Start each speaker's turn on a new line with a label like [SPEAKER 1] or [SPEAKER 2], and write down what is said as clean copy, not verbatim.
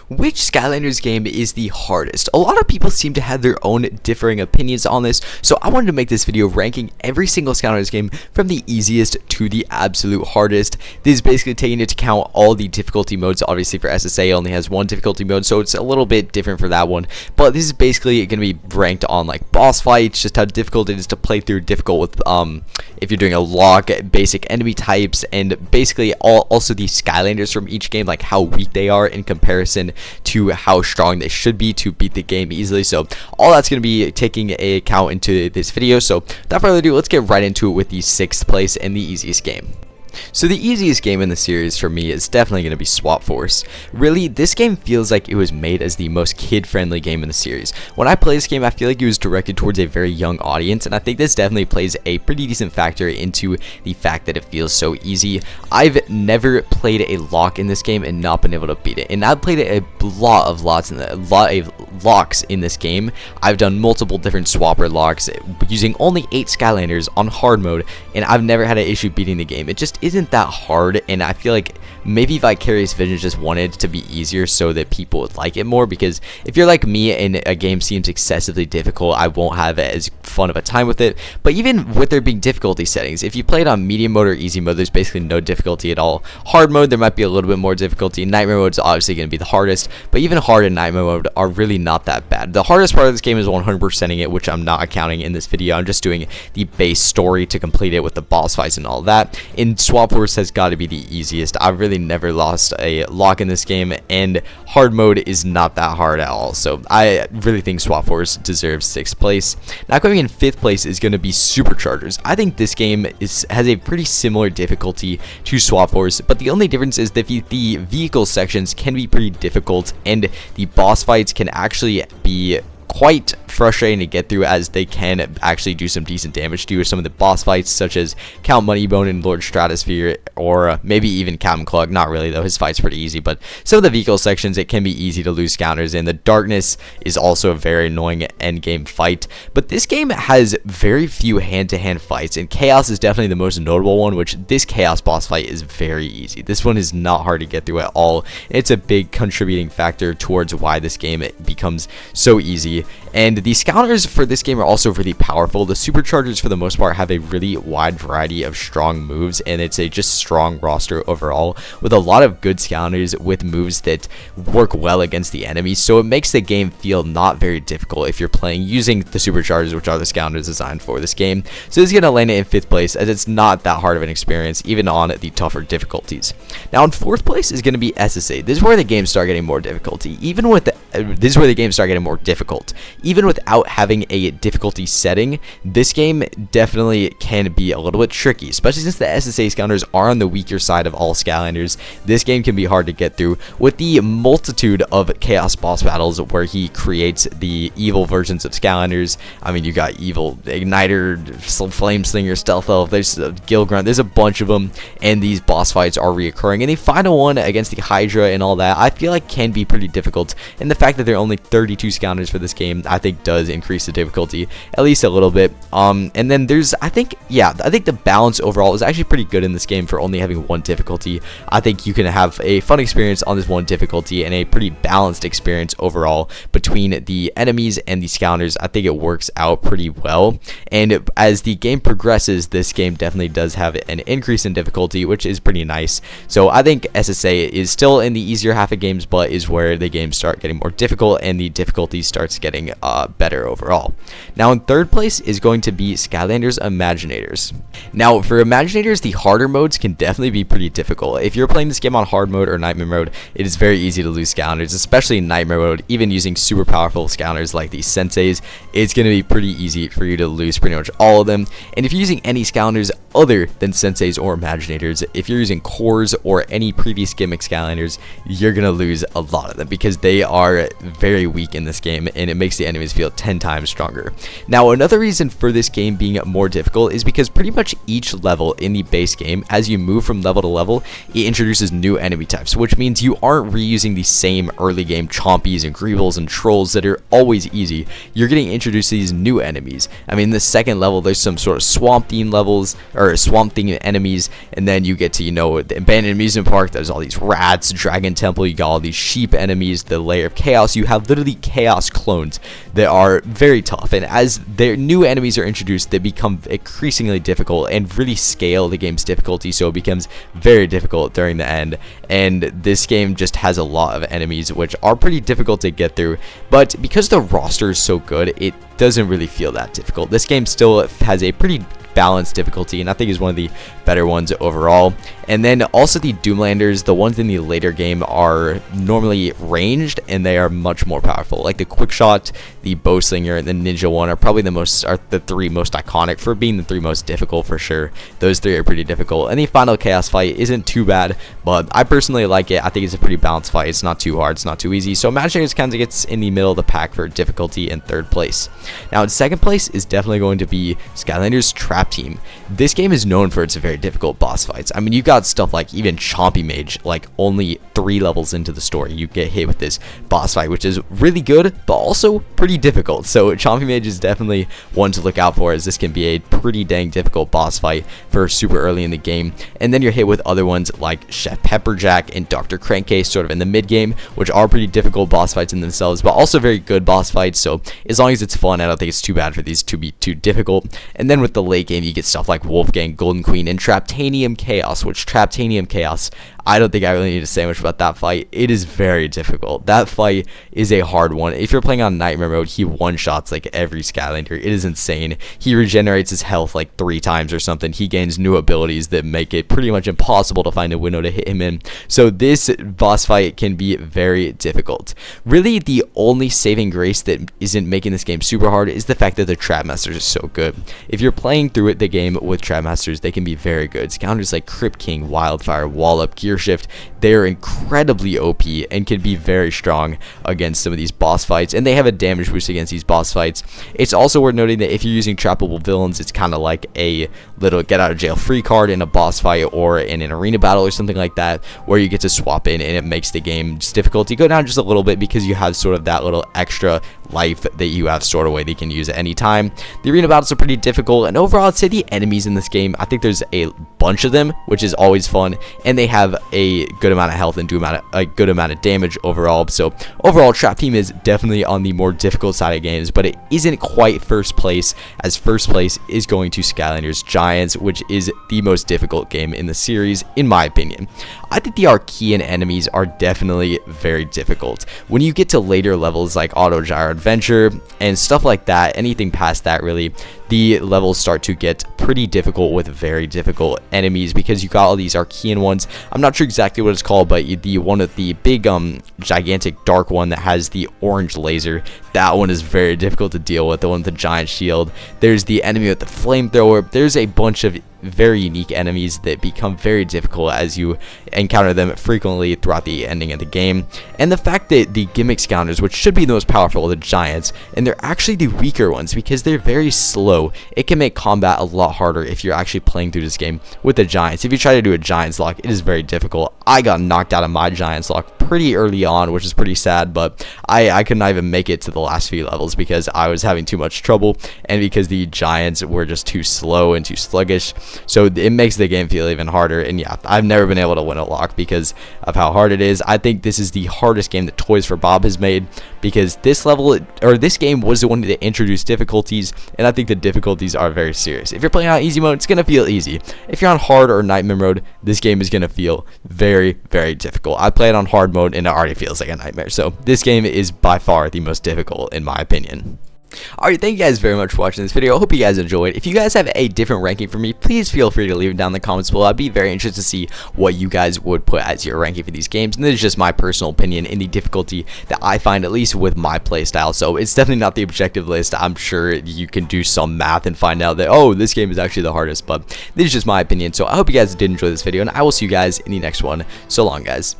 [SPEAKER 1] Which Skylanders game is the hardest? A lot of people seem to have their own differing opinions on this, so I wanted to make this video ranking every single Skylanders game from the easiest to the absolute hardest. This is basically taking into account all the difficulty modes. Obviously for SSA it only has one difficulty mode, so it's a little bit different for that one, but this is basically going to be ranked on like boss fights, just how difficult it is to play through, difficult with if you're doing a lock, basic enemy types, and basically also the Skylanders from each game, like how weak they are in comparison to how strong they should be to beat the game easily. So all that's going to be taking a account into this video. So without further ado, let's get right into it with the 6th place and the easiest game. So the easiest game in the series for me is definitely going to be Swap Force. Really, this game feels like it was made as the most kid-friendly game in the series. When I play this game, I feel like it was directed towards a very young audience, and I think this definitely plays a pretty decent factor into the fact that it feels so easy. I've never played a lock in this game and not been able to beat it, and I've played a lot of locks in this game. I've done multiple different swapper locks using only 8 Skylanders on hard mode, and I've never had an issue beating the game. It just isn't that hard, and I feel like maybe Vicarious Vision just wanted to be easier so that people would like it more, because if you're like me and a game seems excessively difficult, I won't have as fun of a time with it. But even with there being difficulty settings, if you play it on medium mode or easy mode, there's basically no difficulty at all. Hard mode, there might be a little bit more difficulty. Nightmare mode is obviously going to be the hardest, but even hard and nightmare mode are really not that bad. The hardest part of this game is 100%ing it, which I'm not accounting in this video. I'm just doing the base story to complete it with the boss fights and all that. In Swap Force has got to be the easiest. I've really never lost a lock in this game, and hard mode is not that hard at all. So I really think Swap Force deserves 6th place. Now coming in 5th place is going to be Superchargers. I think this game has a pretty similar difficulty to Swap Force, but the only difference is that the vehicle sections can be pretty difficult, and the boss fights can actually be quite frustrating to get through, as they can actually do some decent damage to you. Some of the boss fights, such as Count Moneybone and Lord Stratosphere, or maybe even Captain Clug. Not really though, his fight's pretty easy, but some of the vehicle sections, it can be easy to lose counters in. The darkness is also a very annoying end game fight, but this game has very few hand-to-hand fights, and Chaos is definitely the most notable one, which this Chaos boss fight is very easy. This one is not hard to get through at all. It's a big contributing factor towards why this game becomes so easy. And the Scouters for this game are also really powerful. The Superchargers for the most part have a really wide variety of strong moves, and it's a just strong roster overall with a lot of good Scouters with moves that work well against the enemies. So it makes the game feel not very difficult if you're playing using the Superchargers, which are the Scouters designed for this game. So this is going to land it in 5th place, as it's not that hard of an experience even on the tougher difficulties. Now in 4th place is going to be SSA. This is where the games start getting more difficulty. Even without having a difficulty setting, this game definitely can be a little bit tricky, especially since the SSA Skylanders are on the weaker side of all Skylanders. This game can be hard to get through with the multitude of Chaos boss battles where he creates the evil versions of Skylanders. I mean, you got Evil Igniter, Flame Slinger, Stealth Elf, there's Gill Grunt, there's a bunch of them, and these boss fights are reoccurring. And the final one against the Hydra and all that, I feel like can be pretty difficult, and the fact that there are only 32 Skylanders for this game, I think does increase the difficulty at least a little bit. And then there's I think the balance overall is actually pretty good in this game for only having one difficulty. I think you can have a fun experience on this one difficulty and a pretty balanced experience overall between the enemies and the Scouters. I think it works out pretty well, and as the game progresses, this game definitely does have an increase in difficulty, which is pretty nice. So I think SSA is still in the easier half of games, but is where the games start getting more difficult and the difficulty starts getting better overall. Now in 3rd place is going to be Skylanders Imaginators. Now for Imaginators, the harder modes can definitely be pretty difficult. If you're playing this game on hard mode or nightmare mode, it is very easy to lose Skylanders, especially in nightmare mode. Even using super powerful Skylanders like the Senseis, it's going to be pretty easy for you to lose pretty much all of them. And if you're using any Skylanders other than Senseis or Imaginators, if you're using cores or any previous gimmick Skylanders, you're going to lose a lot of them, because they are are very weak in this game, and it makes the enemies feel 10 times stronger. Now, another reason for this game being more difficult is because pretty much each level in the base game, as you move from level to level, it introduces new enemy types, which means you aren't reusing the same early game chompies and greebles and trolls that are always easy. You're getting introduced to these new enemies. I mean, the second level, there's some sort of swamp theme levels, or swamp theme enemies, and then you get to, you know, the abandoned amusement park. There's all these rats, dragon temple, you got all these sheep enemies, the layer of chaos. You have literally chaos clones that are very tough, and as their new enemies are introduced, they become increasingly difficult and really scale the game's difficulty, so it becomes very difficult during the end. And this game just has a lot of enemies which are pretty difficult to get through, but because the roster is so good, it doesn't really feel that difficult. This game still has a pretty balanced difficulty, and I think is one of the better ones overall. And then also the Doomlanders, the ones in the later game, are normally ranged and they are much more powerful. Like the quick shot, the bowslinger, and the ninja one are probably the three most iconic for being the three most difficult for sure. Those three are pretty difficult, and the final chaos fight isn't too bad, but I personally like it. I think it's a pretty balanced fight. It's not too hard, it's not too easy, so Magic is kind of gets in the middle of the pack for difficulty in third place. Now in second place is definitely going to be Skylanders Trap Team. This game is known for its very difficult boss fights. I mean, you got stuff like even Chompy Mage, like only 3 levels into the story, you get hit with this boss fight, which is really good, but also pretty difficult. So Chompy Mage is definitely one to look out for, as this can be a pretty dang difficult boss fight for super early in the game. And then you're hit with other ones like Chef Pepperjack and Dr. Crankcase sort of in the mid game, which are pretty difficult boss fights in themselves, but also very good boss fights. So as long as it's fun, I don't think it's too bad for these to be too difficult. And then with the late game, you get stuff like Wolfgang, Golden Queen, and Traptanium Chaos, which Traptanium Chaos, I don't think I really need to say much about that fight. It is very difficult. That fight is a hard one. If you're playing on Nightmare mode, he one-shots like every Skylander. It is insane. He regenerates his health like 3 times or something. He gains new abilities that make it pretty much impossible to find a window to hit him in. So this boss fight can be very difficult. Really, the only saving grace that isn't making this game super hard is the fact that the Trap Masters are so good. If you're playing through the game with Trap Masters, they can be very good. Scounders like Crypt King, Wildfire, Wallop, Gear Shift, they're incredibly OP and can be very strong against some of these boss fights, and they have a damage boost against these boss fights. It's also worth noting that if you're using trappable villains, it's kind of like a little get out of jail free card in a boss fight or in an arena battle or something like that, where you get to swap in, and it makes the game's difficulty go down just a little bit because you have sort of that little extra life that you have stored away that you can use at any time. The arena battles are pretty difficult, and overall I'd say the enemies in this game, I think there's a bunch of them, which is always fun, and they have a good amount of health and do a good amount of damage overall. So overall, Trap Team is definitely on the more difficult side of games, but it isn't quite first place, as first place is going to Skylanders Giants, which is the most difficult game in the series in my opinion. I think the Archean enemies are definitely very difficult. When you get to later levels like Auto Gyro Adventure and stuff like that, anything past that really, the levels start to get pretty difficult with very difficult enemies because you got all these Archean ones. I'm not sure exactly what it's called, but the one with the big gigantic dark one that has the orange laser, that one is very difficult to deal with, the one with the giant shield. There's the enemy with the flamethrower. There's a bunch of very unique enemies that become very difficult as you encounter them frequently throughout the ending of the game. And the fact that the gimmick Scounders, which should be the most powerful of the Giants, and they're actually the weaker ones because they're very slow, it can make combat a lot harder if you're actually playing through this game with the Giants. If you try to do a Giants lock, it is very difficult. I got knocked out of my Giants lock pretty early on, which is pretty sad, but I could not even make it to the last few levels because I was having too much trouble and because the Giants were just too slow and too sluggish. So it makes the game feel even harder. And yeah, I've never been able to win a lock because of how hard it is. I think this is the hardest game that Toys for Bob has made because this game was the one that introduced difficulties, and I think the difficulties are very serious. If you're playing on easy mode, it's gonna feel easy. If you're on hard or nightmare mode, this game is gonna feel very, very difficult. I play it on hard mode and it already feels like a nightmare. So this game is by far the most difficult in my opinion. Alright, thank you guys very much for watching this video. I hope you guys enjoyed. If you guys have a different ranking for me, please feel free to leave it down in the comments below. I'd be very interested to see what you guys would put as your ranking for these games. And this is just my personal opinion in the difficulty that I find, at least with my playstyle. So it's definitely not the objective list. I'm sure you can do some math and find out that, oh, this game is actually the hardest. But this is just my opinion. So I hope you guys did enjoy this video, and I will see you guys in the next one. So long, guys.